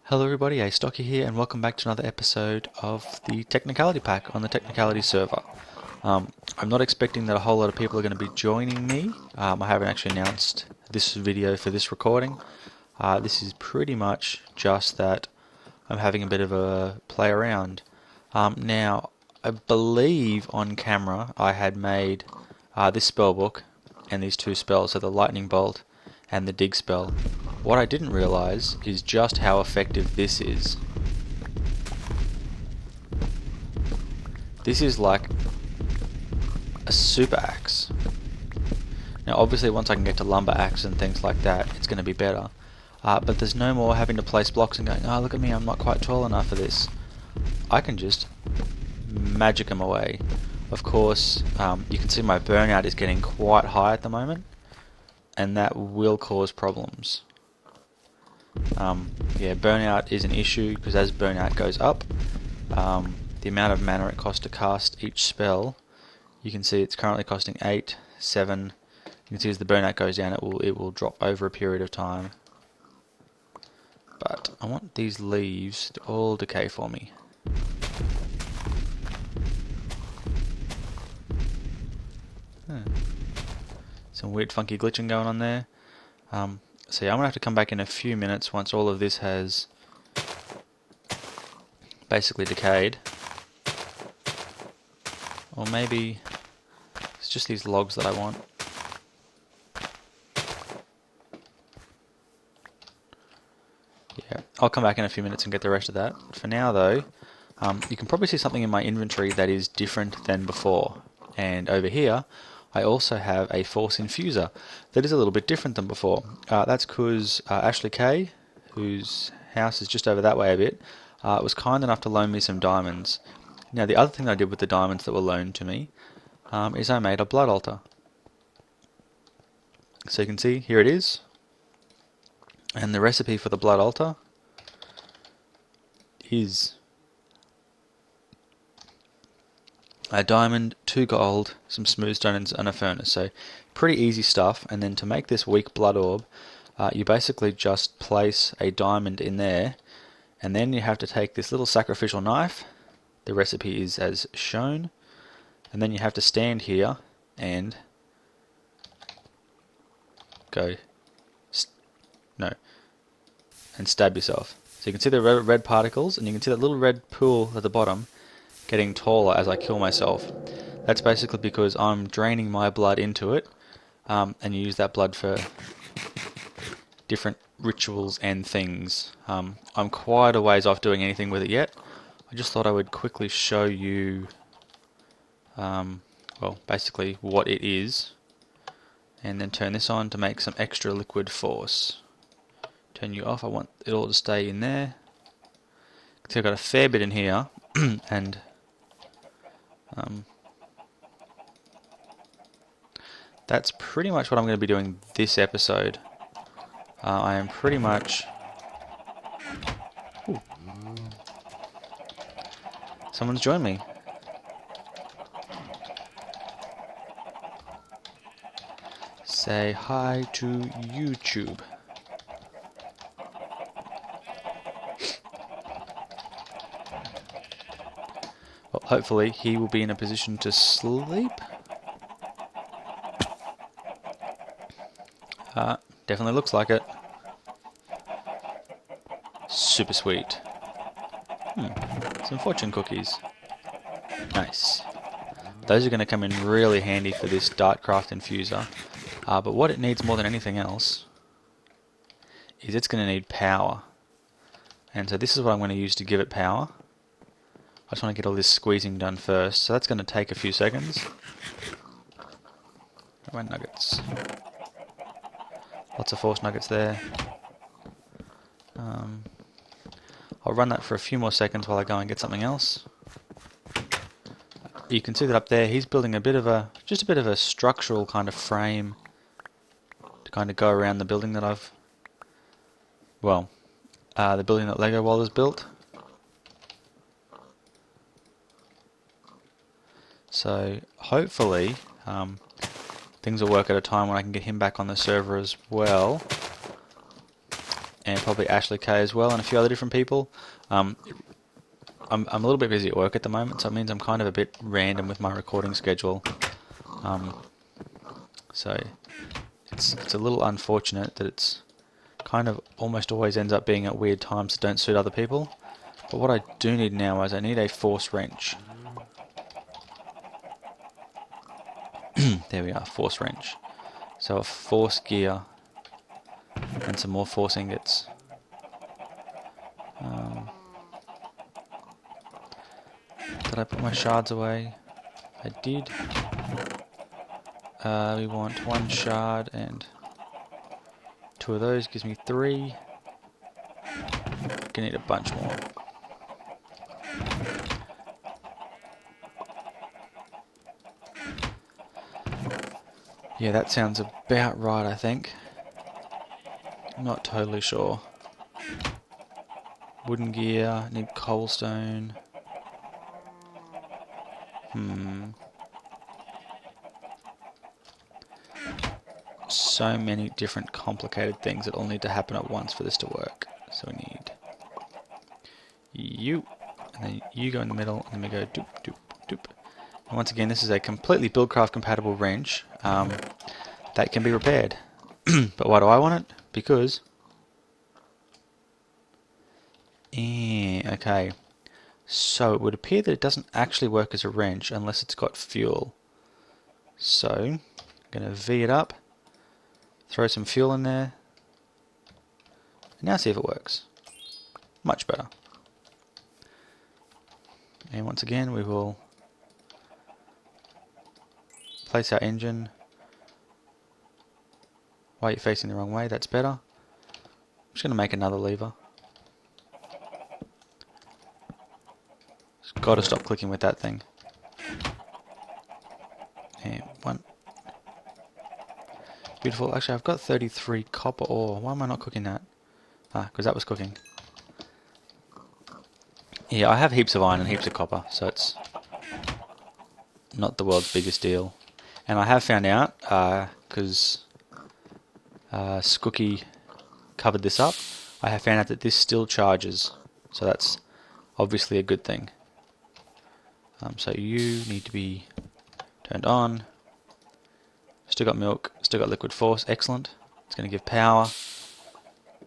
Hello everybody, Astocky here, and welcome back to another episode of the Technicality pack on the Technicality server. I'm not expecting that a whole lot of people are going to be joining me. I haven't actually announced this video for this recording. This is pretty much just that I'm having a bit of a play around. Now, I believe on camera I had made this spellbook and these two spells, so the Lightning Bolt and the Dig spell. What I didn't realise is just how effective this is. This is like a super axe. Now obviously once I can get to lumber axe and things like that, it's going to be better. But there's no more having to place blocks and going, oh look at me, I'm not quite tall enough for this. I can just magic them away. Of course, you can see my burnout is getting quite high at the moment, and that will cause problems. Yeah, burnout is an issue because as burnout goes up, the amount of mana it costs to cast each spell, you can see it's currently costing 8, 7. You can see as the burnout goes down, it will drop over a period of time. But I want these leaves to all decay for me. Some weird funky glitching going on there. So yeah, I'm going to have to come back in a few minutes once all of this has basically decayed. Or maybe it's just these logs that I want. Yeah, I'll come back in a few minutes and get the rest of that. For now though, you can probably see something in my inventory that is different than before. And over here, I also have a Force Infuser that is a little bit different than before. That's because Ashley K, whose house is just over that way a bit, was kind enough to loan me some diamonds. Now the other thing I did with the diamonds that were loaned to me is I made a blood altar. So you can see, here it is. And the recipe for the blood altar is a diamond, 2 gold, some smooth stones and a furnace. So pretty easy stuff. And then to make this weak blood orb, you basically just place a diamond in there, and then you have to take this little sacrificial knife. The recipe is as shown. And then you have to stand here and go, and stab yourself. So you can see the red particles, and you can see that little red pool at the bottom getting taller as I kill myself. That's basically because I'm draining my blood into it, and you use that blood for different rituals and things. I'm quite a ways off doing anything with it yet. I just thought I would quickly show you, well, basically what it is, and then turn this on to make some extra liquid force. Turn you off, I want it all to stay in there. So I've got a fair bit in here, and that's pretty much what I'm going to be doing this episode. I am pretty much... Ooh. Someone's joined me. Say hi to YouTube. Well, hopefully he will be in a position to sleep. Definitely looks like it. Super sweet. Some fortune cookies. Nice. Those are going to come in really handy for this Dartcraft infuser. But what it needs more than anything else is it's going to need power. And so this is what I'm going to use to give it power. I just want to get all this squeezing done first. So that's going to take a few seconds. Red nuggets. Lots of force nuggets there. I'll run that for a few more seconds while I go and get something else. You can see that up there he's building just a bit of a structural kind of frame to kind of go around the building that the building that Lego World has built. So hopefully things will work at a time when I can get him back on the server as well. and probably Ashley K as well, and a few other different people. I'm a little bit busy at work at the moment, so it means I'm kind of a bit random with my recording schedule. So it's a little unfortunate that it's kind of almost always ends up being at weird times that don't suit other people. But what I do need now is I need a force wrench. There we are, force wrench. So a force gear and some more force ingots. Did I put my shards away? I did. We want 1 shard and 2 of those gives me 3. Gonna need a bunch more. Yeah, that sounds about right, I think. I'm not totally sure. Wooden gear, need cobblestone. So many different complicated things that all need to happen at once for this to work. So we need you, and then you go in the middle, and then we go doop, doop, doop. And once again, this is a completely Buildcraft compatible wrench that can be repaired. But why do I want it? Because... okay. So it would appear that it doesn't actually work as a wrench unless it's got fuel. So, I'm going to V it up, throw some fuel in there, and now see if it works. Much better. And once again, we will place our engine. Why are you facing the wrong way? That's better. I'm just going to make another lever. Just got to stop clicking with that thing. And 1. Beautiful. Actually, I've got 33 copper ore. Why am I not cooking that? Ah, because that was cooking. Yeah, I have heaps of iron and heaps of copper, so it's not the world's biggest deal. And I have found out, because Skooky covered this up, I have found out that this still charges. So that's obviously a good thing. So you need to be turned on. Still got milk, still got liquid force, excellent. It's going to give power.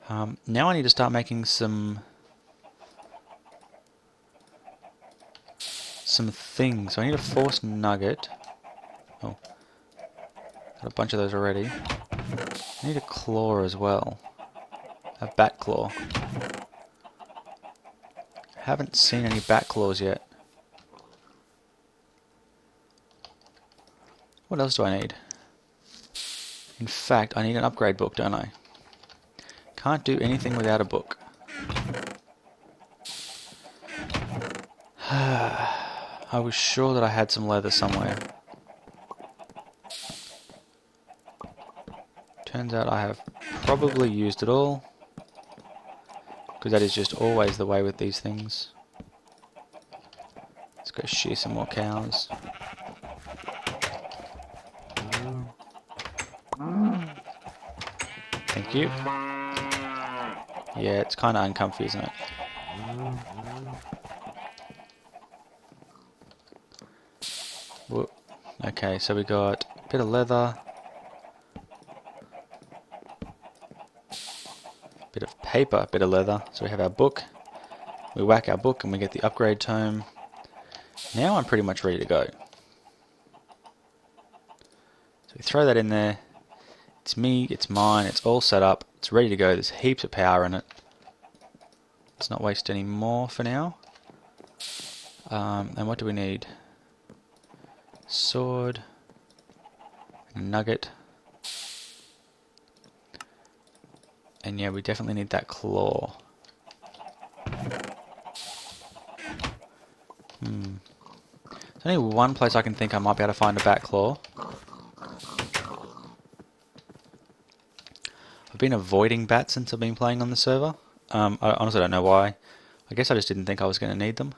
Now I need to start making some things. So I need a force nugget. Oh, got a bunch of those already. I need a claw as well. A bat claw. Haven't seen any bat claws yet. What else do I need? In fact, I need an upgrade book, don't I? Can't do anything without a book. I was sure that I had some leather somewhere. Turns out I have probably used it all. Because that is just always the way with these things. Let's go shear some more cows. Thank you. Yeah, it's kind of uncomfy, isn't it? Whoop. Okay, so we got a bit of leather, bit of paper, bit of leather. So we have our book. We whack our book and we get the upgrade tome. Now I'm pretty much ready to go. So we throw that in there. It's me, it's mine, it's all set up, it's ready to go. There's heaps of power in it. Let's not waste any more for now. And what do we need? Sword, nugget, and yeah, we definitely need that claw. There's only one place I can think I might be able to find a bat claw. I've been avoiding bats since I've been playing on the server. I honestly don't know why. I guess I just didn't think I was going to need them.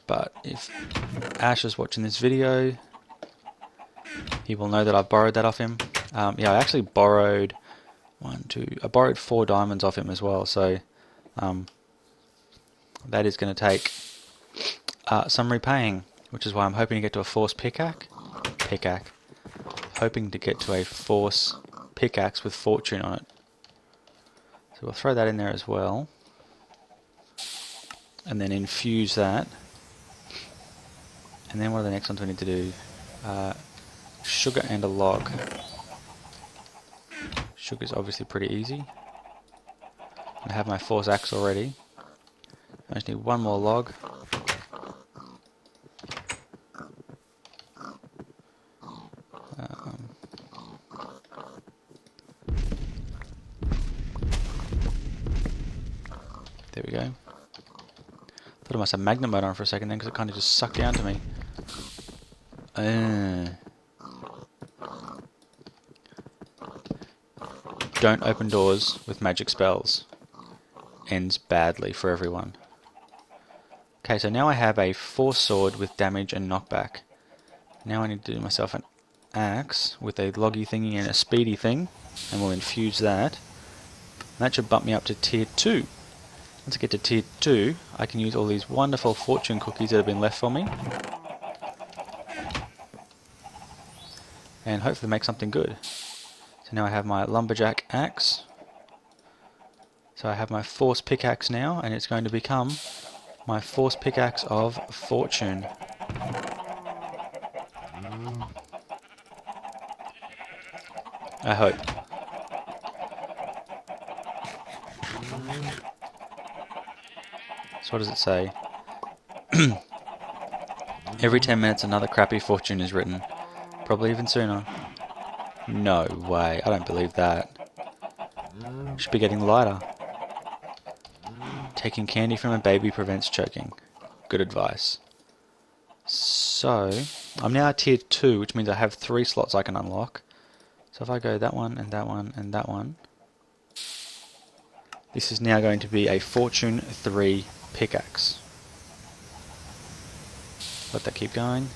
But if Ash is watching this video, he will know that I've borrowed that off him. Yeah, I actually borrowed I borrowed 4 diamonds off him as well, so that is going to take some repaying, which is why I'm hoping to get to a force pickaxe. Hoping to get to a force pickaxe with fortune on it. So we'll throw that in there as well, and then infuse that. And then what are the next ones we need to do? Sugar and a log. Sugar's obviously pretty easy. I have my force axe already. I just need one more log. There we go. Thought I must have magnet mode on for a second then, because it kind of just sucked down to me. Don't open doors with magic spells. Ends badly for everyone. Okay, so now I have a force sword with damage and knockback. Now I need to do myself an axe with a loggy thingy and a speedy thing, and we'll infuse that. That should bump me up to tier 2. Once I get to tier 2, I can use all these wonderful fortune cookies that have been left for me, and hopefully make something good. So now I have my lumberjack axe. So I have my force pickaxe now, and it's going to become my force pickaxe of fortune. I hope. So what does it say? Every 10 minutes another crappy fortune is written. Probably even sooner. No way, I don't believe that. Should be getting lighter. Taking candy from a baby prevents choking. Good advice. So, I'm now at tier 2, which means I have 3 slots I can unlock. So if I go that one, and that one, and that one, this is now going to be a Fortune 3 pickaxe. Let that keep going.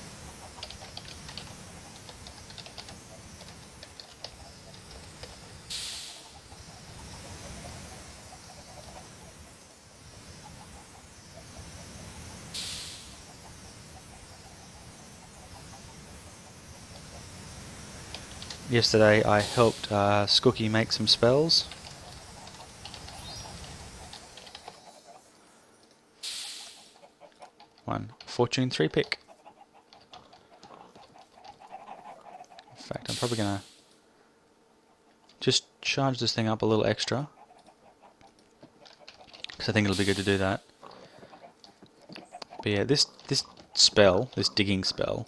Yesterday I helped Skooky make some spells. One Fortune 3 pick. In fact, I'm probably going to just charge this thing up a little extra, because I think it'll be good to do that. But yeah, this spell, this digging spell,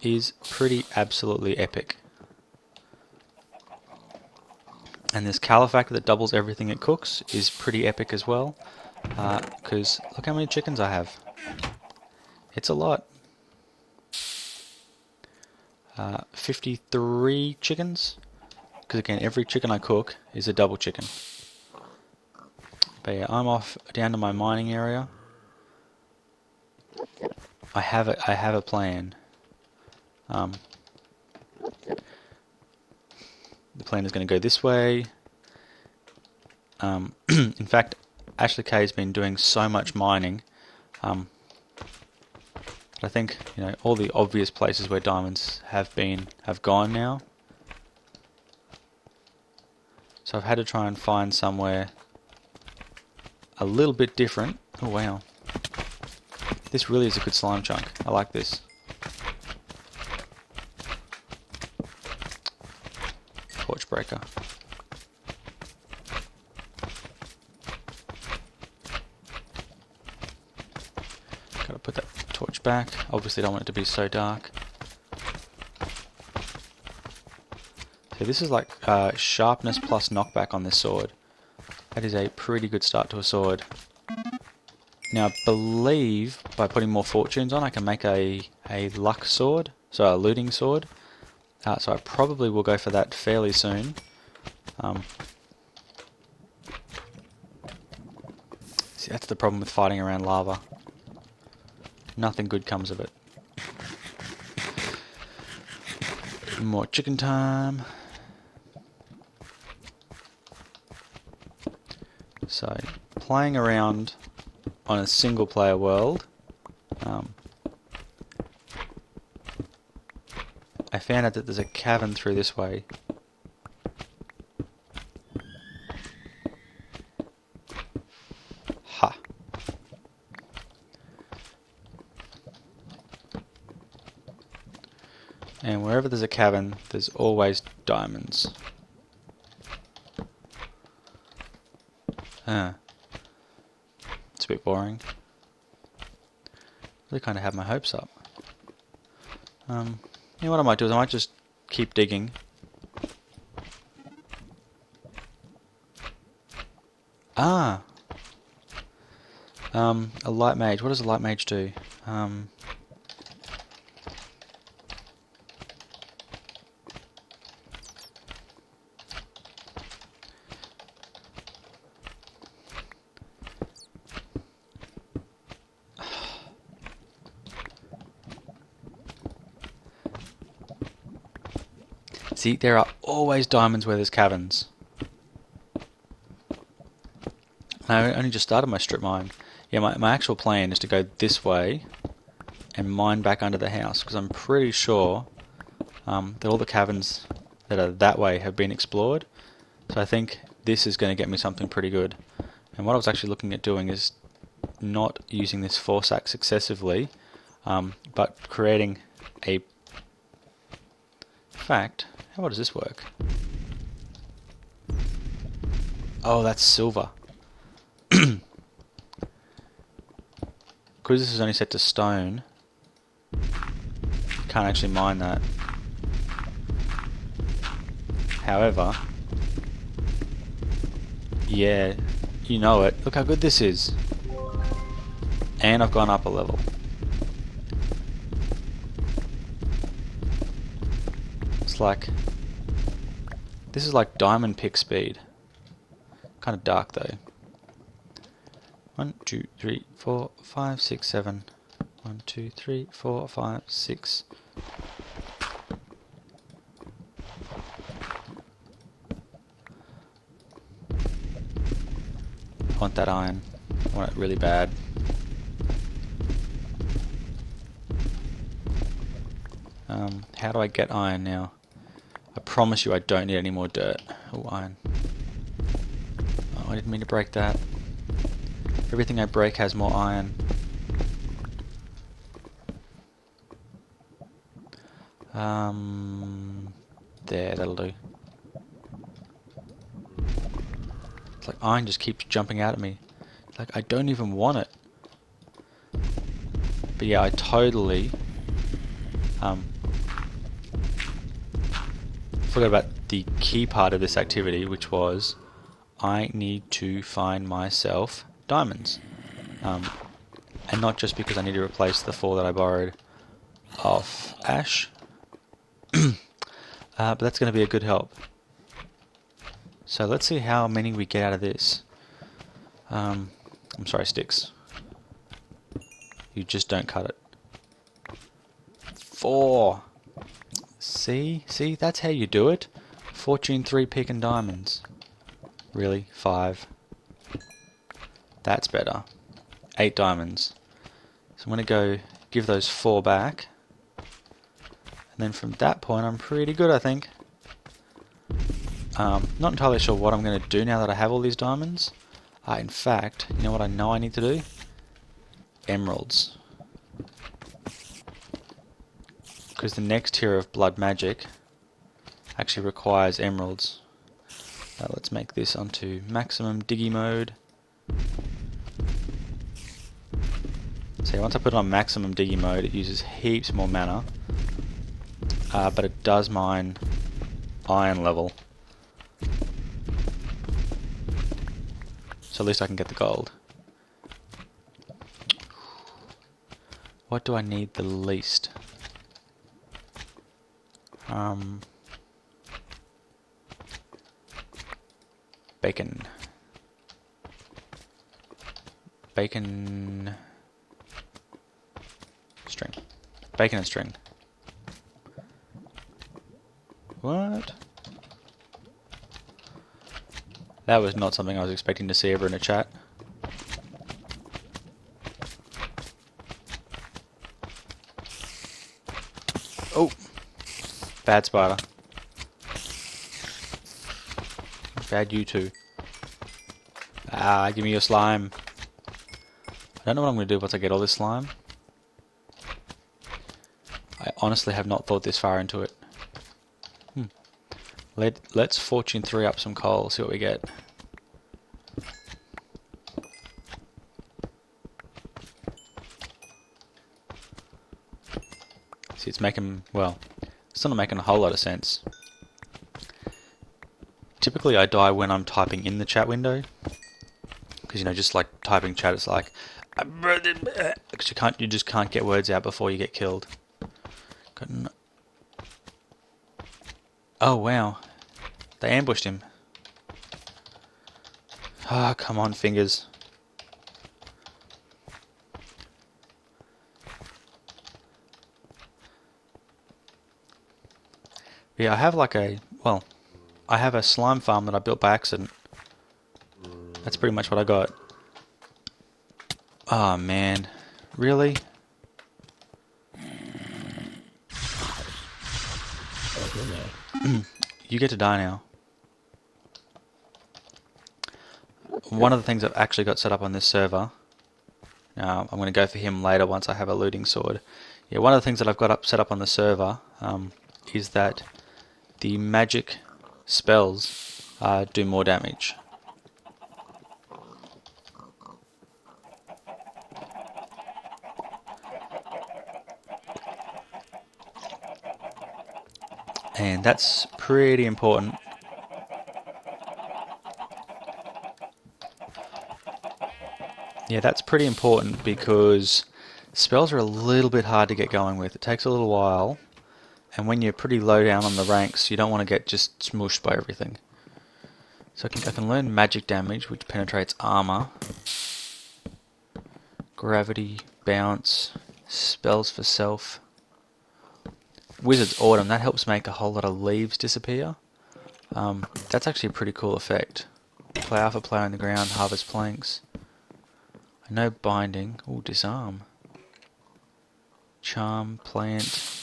is pretty absolutely epic. And this califact that doubles everything it cooks is pretty epic as well, because look how many chickens I have. It's a lot. 53 chickens, because again, every chicken I cook is a double chicken. But yeah, I'm off down to my mining area. I have a plan. The plan is going to go this way. In fact, Ashley K has been doing so much mining. I think, you know, all the obvious places where diamonds have gone now. So I've had to try and find somewhere a little bit different. Oh wow. This really is a good slime chunk. I like this. Torch breaker. Gotta put that torch back. Obviously don't want it to be so dark. So this is like sharpness plus knockback on this sword. That is a pretty good start to a sword. Now I believe by putting more fortunes on I can make a luck sword, so a looting sword. So I probably will go for that fairly soon. See, that's the problem with fighting around lava. Nothing good comes of it. More chicken time. So, playing around on a single player world, I found out that there's a cavern through this way. Ha! And wherever there's a cavern, there's always diamonds. It's a bit boring. Really kind of had my hopes up. You know what I might do is I might just keep digging. Ah! A light mage. What does a light mage do? See, there are always diamonds where there's caverns. I only just started my strip mine. Yeah, my actual plan is to go this way and mine back under the house, because I'm pretty sure that all the caverns that are that way have been explored. So I think this is going to get me something pretty good. And what I was actually looking at doing is not using this force axe excessively, but creating a... In fact, how does this work? Oh, that's silver. Because this is only set to stone, you can't actually mine that. However, yeah, you know it. Look how good this is. And I've gone up a level. It's like... This is like diamond pick speed. Kind of dark though. 1, 2, 3, 4, 5, 6, 7. 1, 2, 3, 4, 5, 6. I want that iron. I want it really bad. How do I get iron now? I promise you I don't need any more dirt. Oh, iron. Oh, I didn't mean to break that. Everything I break has more iron. There, that'll do. It's like iron just keeps jumping out at me. Like, I don't even want it. But yeah, I totally forgot about the key part of this activity, which was I need to find myself diamonds. And not just because I need to replace the 4 that I borrowed off Ash, but that's going to be a good help. So let's see how many we get out of this. I'm sorry, sticks. You just don't cut it. 4! See, that's how you do it. Fortune 3 pick and diamonds. Really? 5. That's better. 8 diamonds. So I'm going to go give those 4 back. And then from that point I'm pretty good, I think. Not entirely sure what I'm going to do now that I have all these diamonds. In fact, you know what I know I need to do? Emeralds. Because the next tier of blood magic actually requires emeralds. Let's make this onto maximum diggy mode. So once I put it on maximum diggy mode, it uses heaps more mana, but it does mine iron level. So at least I can get the gold. What do I need the least? Bacon. Bacon... String. Bacon and string. what? That was not something I was expecting to see ever in a chat. Oh! Bad spider. Bad you too. Ah, give me your slime. I don't know what I'm going to do once I get all this slime. I honestly have not thought this far into it. Let's fortune 3 up some coal, see what we get. See, it's making, well, it's not making a whole lot of sense. Typically I die when I'm typing in the chat window. Because, you know, just like typing chat, it's like, because you just can't get words out before you get killed. Oh wow, they ambushed him. Ah, come on, fingers. Yeah, I have like a, well, I have a slime farm that I built by accident. That's pretty much what I got. Oh man, really? You get to die now. One of the things I've actually got set up on this server, I'm going to go for him later once I have a looting sword. Yeah, one of the things that I've got set up on the server is that the magic spells do more damage. And that's pretty important. Yeah, that's pretty important because spells are a little bit hard to get going with. It takes a little while, and when you're pretty low down on the ranks, you don't want to get just smooshed by everything. So I can learn magic damage, which penetrates armor, gravity, bounce, spells for self. Wizard's Autumn, that helps make a whole lot of leaves disappear. That's actually a pretty cool effect. Plough for plough in the ground, harvest planks. I know binding. Ooh, disarm. Charm, plant.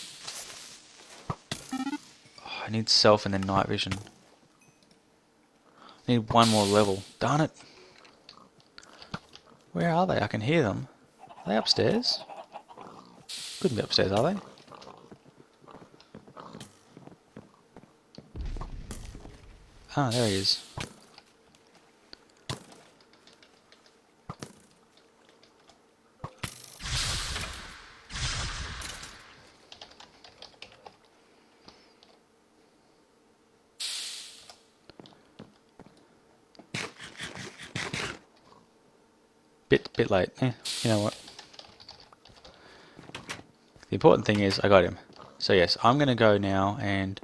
Oh, I need self and then night vision. I need one more level. Darn it. Where are they? I can hear them. Are they upstairs? Couldn't be upstairs, are they? Ah, there he is. Bit late. You know what? The important thing is I got him. So yes, I'm going to go now and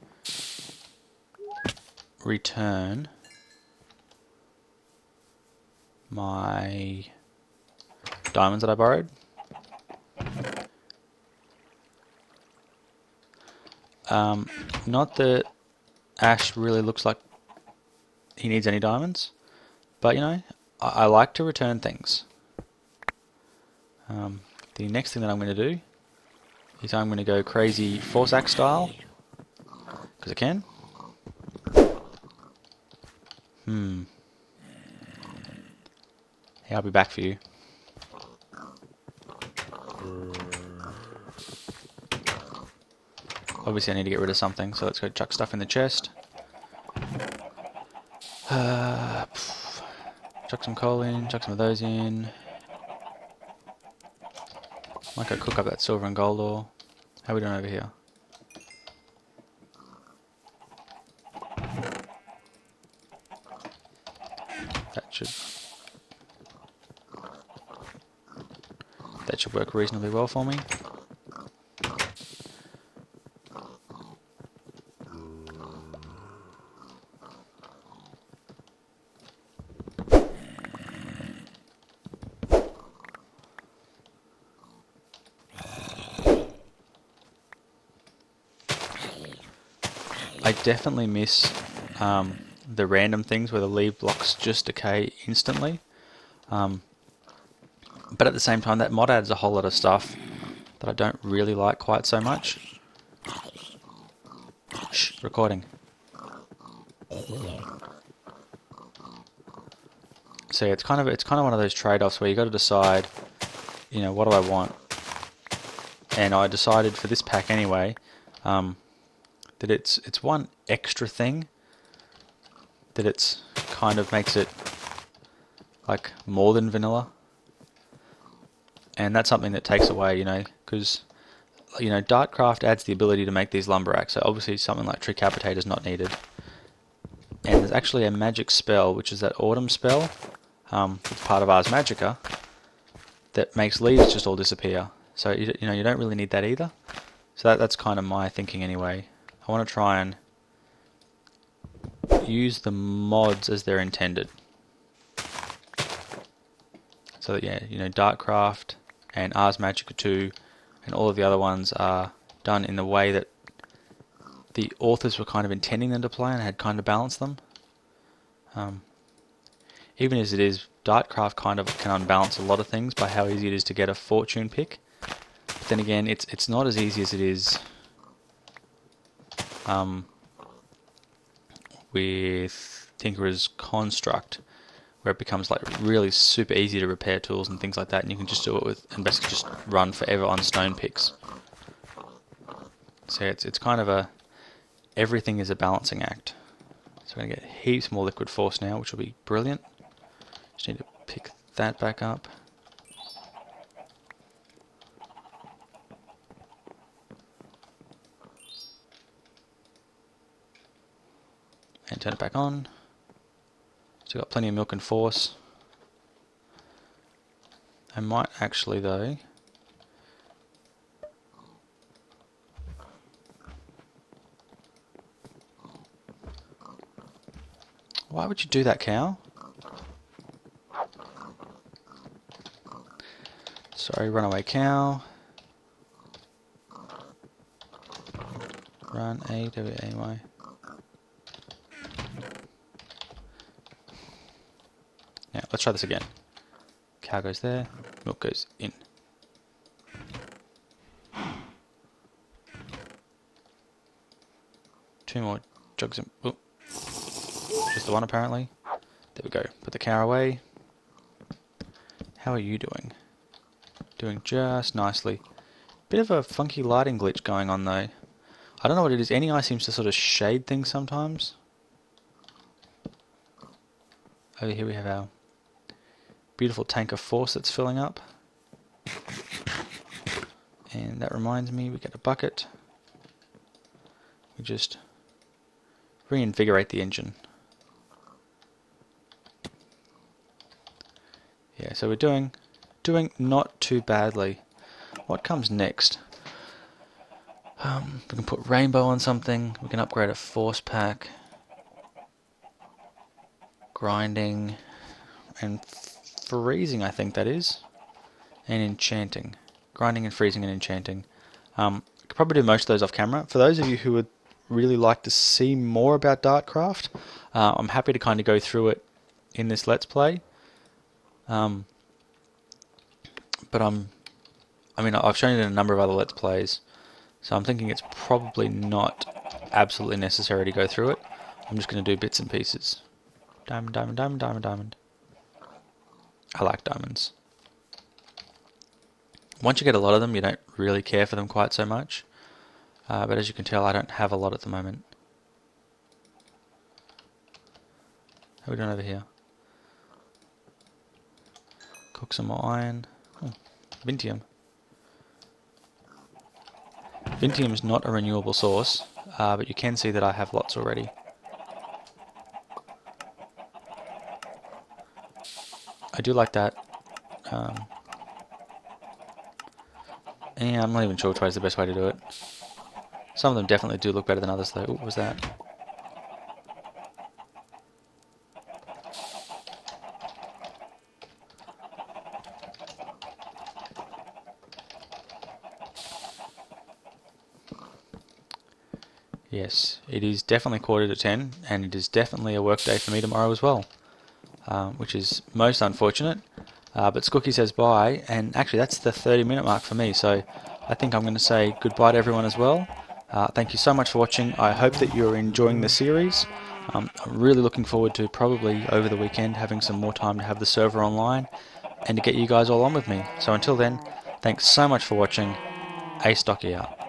return my diamonds that I borrowed. Not that Ash really looks like he needs any diamonds, but you know, I like to return things. The next thing that I'm going to do is I'm going to go crazy force axe style, because I can. Yeah, I'll be back for you. Obviously I need to get rid of something, so let's go chuck stuff in the chest. Chuck some coal in, chuck some of those in. Might go cook up that silver and gold ore. How are we doing over here? That should work reasonably well for me. I definitely miss the random things where the leaf blocks just decay instantly. But at the same time, that mod adds a whole lot of stuff that I don't really like quite so much. Shh, recording. So yeah, it's kind of one of those trade-offs where you got to decide, you know, what do I want? And I decided for this pack anyway, that it's one extra thing that it's kind of makes it like more than vanilla, and that's something that takes away, you know, because you know Dartcraft adds the ability to make these lumber racks. So obviously something like Tricapitate is not needed, and there's actually a magic spell, which is that autumn spell. It's part of Ars Magica that makes leaves just all disappear. So you know you don't really need that either. So that's kind of my thinking anyway. I want to try and use the mods as they're intended. So that, yeah, you know, Dartcraft and Ars Magica 2 and all of the other ones are done in the way that the authors were kind of intending them to play and had kind of balanced them. Even as it is, Dartcraft kind of can unbalance a lot of things by how easy it is to get a fortune pick. But then again, it's not as easy as it is with Tinkerer's Construct, where it becomes like really super easy to repair tools and things like that, and you can just do it with and basically just run forever on stone picks. So it's kind of a everything is a balancing act. So we're going to get heaps more liquid force now, which will be brilliant. Just need to pick that back up. And turn it back on. Still got plenty of milk and force. I might actually though why would you do that, cow? Sorry, runaway cow. Run A-W-A-Y. Now, let's try this again. Cow goes there, milk goes in. Two more jugs in. Oh, just the one apparently. There we go. Put the cow away. How are you doing? Doing just nicely. Bit of a funky lighting glitch going on though. I don't know what it is. Any eye seems to sort of shade things sometimes. Over here we have our beautiful tank of force that's filling up. And that reminds me, we get a bucket. We just reinvigorate the engine. Yeah, so we're doing not too badly. What comes next? We can put rainbow on something. We can upgrade a force pack. Grinding and freezing, I think that is. And enchanting. Grinding and freezing and enchanting. I could probably do most of those off camera. For those of you who would really like to see more about Dartcraft, I'm happy to kind of go through it in this Let's Play. But I mean, I've shown it in a number of other Let's Plays, so I'm thinking it's probably not absolutely necessary to go through it. I'm just going to do bits and pieces. Diamond, diamond, diamond, diamond, diamond. I like diamonds. Once you get a lot of them, you don't really care for them quite so much. But as you can tell, I don't have a lot at the moment. How are we doing over here? Cook some more iron. Oh, Vintium. Vintium is not a renewable source, but you can see that I have lots already. I do like that. And I'm not even sure which way is the best way to do it. Some of them definitely do look better than others though. What was that? Yes, it is definitely 9:45, and it is definitely a work day for me tomorrow as well, which is most unfortunate. But Skookie says bye, and actually that's the 30-minute mark for me, so I think I'm going to say goodbye to everyone as well. Thank you so much for watching. I hope that you're enjoying the series. I'm really looking forward to probably over the weekend having some more time to have the server online and to get you guys all on with me. So until then, thanks so much for watching. Astocky out.